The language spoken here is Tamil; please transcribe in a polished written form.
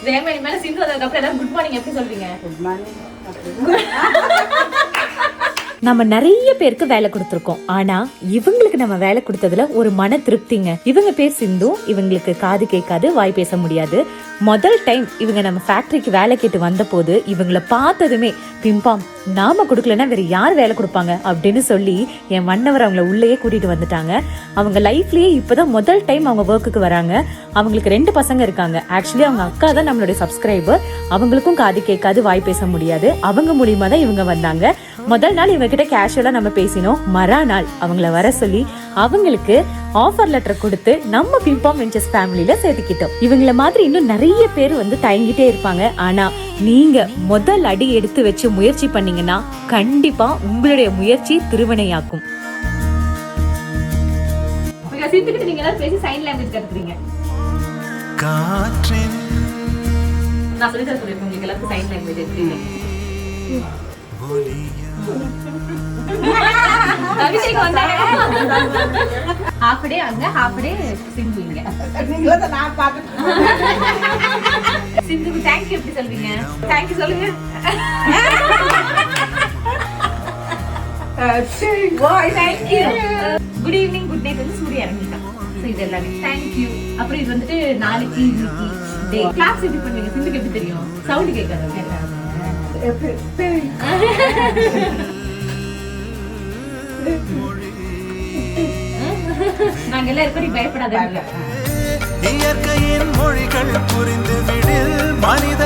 வேமணி மேல சிந்து வந்ததுக்கு அப்புறம் எல்லாரும் குட் மார்னிங் எப்படி சொல்றீங்க? Good morning. நம்ம நிறைய பேருக்கு வேலை கொடுத்துருக்கோம். ஆனா இவங்களுக்கு நம்ம வேலை கொடுத்ததுல ஒரு மன திருப்திங்க. இவங்க பேர் சிந்து. இவங்களுக்கு காது கேட்காது, வாய் பேச முடியாது. முதல் டைம் இவங்க நம்ம ஃபேக்டரிக்கு வேலை கேட்டு வந்த போது இவங்களை பார்த்ததுமே பிம்பாம் நாம கொடுக்கலன்னா வேற யார் வேலை கொடுப்பாங்க அப்படின்னு சொல்லி என் மன்னவர் அவங்கள உள்ளேயே கூட்டிட்டு வந்துட்டாங்க. அவங்க லைஃப்லயே இப்பதான் முதல் டைம் அவங்க ஒர்க்குக்கு வராங்க. அவங்களுக்கு 2 பசங்க இருக்காங்க. ஆக்சுவலி அவங்க அக்கா தான் நம்மளுடைய சப்ஸ்கிரைபர். அவங்களுக்கும் காது கேட்காது, வாய் பேச முடியாது. அவங்க மூலியமா தான் இவங்க வந்தாங்க. முதல் நாள் இவங்க கிட்ட கேஷுவலா நம்ம பேசினோம். மறுநாள் அவங்கள வர சொல்லி அவங்களுக்கு ஆஃபர் லெட்டர் கொடுத்து நம்ம பிம்பாம் வெஞ்சர்ஸ் ஃபேமிலியில சேர்த்துக்கிட்டோம். இவங்கள மாதிரி இன்னும் நிறைய பேர் வந்து தயங்கிட்டே இருப்பாங்க. ஆனா நீங்க முதல் அடி எடுத்து வச்சு முயற்சி பண்ணீங்கன்னா கண்டிப்பா உங்களுடைய முயற்சி திருவினையாக்கும். சிந்துக்கிட்ட நீங்க எல்லாரும் பேசி சைன் லாங்குவேஜ் கத்துக்கிறீங்க. நான் சொல்லி தர சொல்லிருக்கேன் உங்களுக்கு எல்லாருக்கும் சைன் லாங்குவேஜ் எப்படி. ஹாஃப் டே அங்க ஹாஃப் டே சிந்து இங்க. சிந்துக்கு தேங்க்யூ எப்படி சொல்வீங்க? தேங்க்யூ சொல்லுங்க. Thank you. Good evening good night வந்து சூரிய இறங்கிட்டான். ஸோ இது எல்லாமே தேங்க்யூ. அப்புறம் இது வந்துட்டு நாளைக்கு டே கிளாஸ் எப்படி பண்ணுவீங்க? சிந்துக்கு எப்படி தெரியும்? சவுண்ட் கேட்காது. நாங்க எல்லாம் இருப்படி பயப்படாத. இயற்கையின் மொழிகள் புரிந்து விடு மனித